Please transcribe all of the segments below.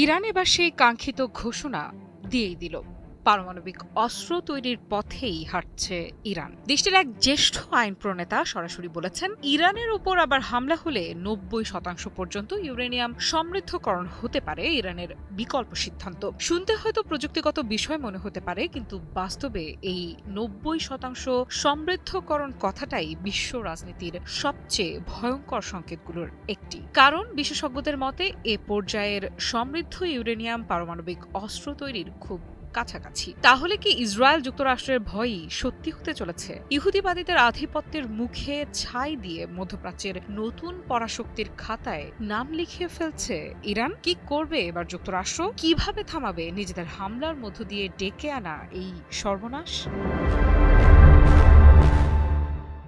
Iran এবার সেই কাঙ্ক্ষিত ঘোষণা দিয়েই দিল। পারমাণবিক অস্ত্র তৈরির পথেই হাঁটছে ইরান। দেশটির এক জ্যেষ্ঠ আইন প্রণেতা সরাসরি বলেছেন, ইরানের উপর আবার হামলা হলে ৯০% পর্যন্ত ইউরেনিয়াম সমৃদ্ধকরণ হতে পারে ইরানের বিকল্প সিদ্ধান্ত। শুনতে হয়তো প্রযুক্তিগত বিষয় মনে হতে পারে, কিন্তু বাস্তবে এই ৯০% সমৃদ্ধকরণ কথাটাই বিশ্ব রাজনীতির সবচেয়ে ভয়ঙ্কর সংকেতগুলোর একটি। কারণ বিশেষজ্ঞদের মতে এ পর্যায়ের সমৃদ্ধ ইউরেনিয়াম পারমাণবিক অস্ত্র তৈরির খুব কাছাকাছি। তাহলে কি ইসরায়েল যুক্তরাষ্ট্রের ভয়ই সত্যি হতে চলেছে? ইহুদিবাদীদের আধিপত্যের মুখে ছাই দিয়ে মধ্যপ্রাচ্যের নতুন পরাশক্তির খাতায় নাম লিখিয়ে ফেলছে ইরান। কি করবে এবার যুক্তরাষ্ট্র? কিভাবে থামাবে নিজেদের হামলার মধ্য দিয়ে ডেকে আনা এই সর্বনাশ?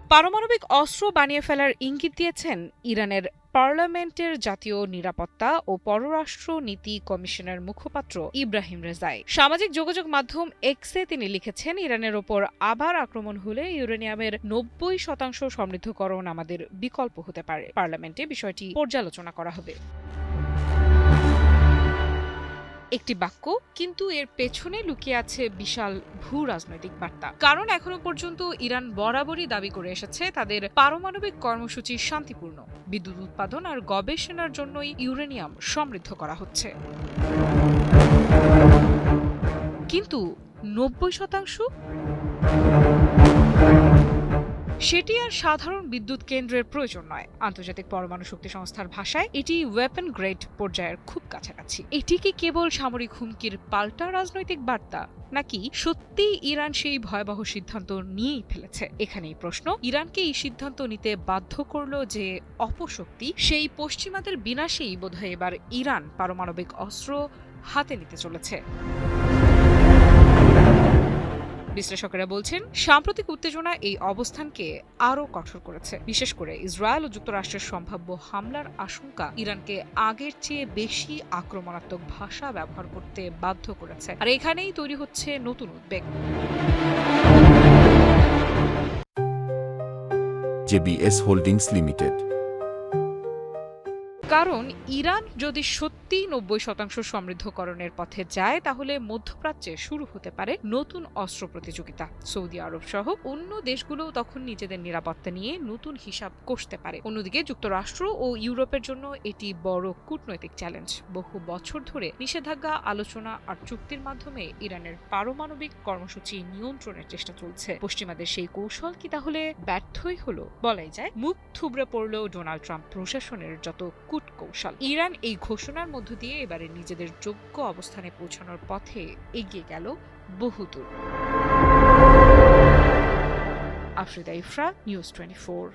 পারমাণবিক অস্ত্র বানিয়ে ফেলার ইঙ্গিত দিয়েছেন ইরানের পার্লামেন্টের জাতীয় নিরাপত্তা ও পররাষ্ট্র নীতি কমিশনের মুখপাত্র ইব্রাহিম রেজাই। সামাজিক যোগাযোগ মাধ্যম এক্সে তিনি লিখেছেন, ইরানের ওপর আবার আক্রমণ হলে ইউরেনিয়ামের ৯০% সমৃদ্ধকরণ আমাদের বিকল্প হতে পারে। পার্লামেন্টে বিষয়টি পর্যালোচনা করা হবে। একটি বাক্য, কিন্তু এর পেছনে লুকিয়ে আছে বিশাল ভূ রাজনৈতিক বার্তা। কারণ এখনো পর্যন্ত ইরান বরাবরই দাবি করে এসেছে তাদের পারমাণবিক কর্মসূচি শান্তিপূর্ণ। বিদ্যুৎ উৎপাদন আর গবেষণার জন্যই ইউরেনিয়াম সমৃদ্ধ করা হচ্ছে। কিন্তু ৯০%? সেটি আর সাধারণ বিদ্যুৎ কেন্দ্রের প্রয়োজন নয়। আন্তর্জাতিক পরমাণু শক্তি সংস্থার ভাষায় এটি ওয়েপন গ্রেড পর্যায়ের খুব কাছাকাছি। এটি কি কেবল সামরিক হুমকির পাল্টা রাজনৈতিক বার্তা, নাকি সত্যি ইরান সেই ভয়াবহ সিদ্ধান্ত নিয়েই ফেলেছে? এখানেই প্রশ্ন। ইরানকে এই সিদ্ধান্ত নিতে বাধ্য করল যে অপশক্তি, সেই পশ্চিমাদের বিনাশেই বোধহয় এবার ইরান পারমাণবিক অস্ত্র হাতে নিতে চলেছে। বিশ্লেষকেরা বলছেন, সাম্প্রতিক উত্তেজনা এই অবস্থানকে আরও কঠোর করেছে। বিশেষ করে ইসরায়েল ও যুক্তরাষ্ট্রের সম্ভাব্য হামলার আশঙ্কা ইরানকে আগের চেয়ে বেশি আক্রমণাত্মক ভাষা ব্যবহার করতে বাধ্য করেছে। আর এখানেই তৈরি হচ্ছে নতুন উদ্বেগ। JBS holdings limited. কারণ ইরান যদি সত্যি ৯০% সমৃদ্ধকরণের পথে যায়, তাহলে মধ্যপ্রাচ্যে শুরু হতে পারে নতুন অস্ত্র প্রতিযোগিতা। সৌদি আরব সহ অন্য দেশগুলোও তখন নিজেদের নিরাপত্তা নিয়ে নতুন হিসাব কষতে পারে। অন্যদিকে যুক্তরাষ্ট্র ও ইউরোপের জন্য এটি বড় কূটনৈতিক চ্যালেঞ্জ। বহু বছর ধরে নিষেধাজ্ঞা, আলোচনা আর চুক্তির মাধ্যমে ইরানের পারমাণবিক কর্মসূচি নিয়ন্ত্রণের চেষ্টা চলছে। পশ্চিমাদের সেই কৌশল কি তাহলে ব্যর্থই হলো? বলাই যায়, মুখ থুবড়ে পড়ল ডোনাল্ড ট্রাম্প প্রশাসনের যত কৌশল। ইরান এই ঘোষণার মধ্য দিয়ে এবারে নিজেদের যোগ্য অবস্থানে পৌঁছানোর পথে এগিয়ে গেল বহুদূর। আফরিদা ইফরা, নিউজ 24।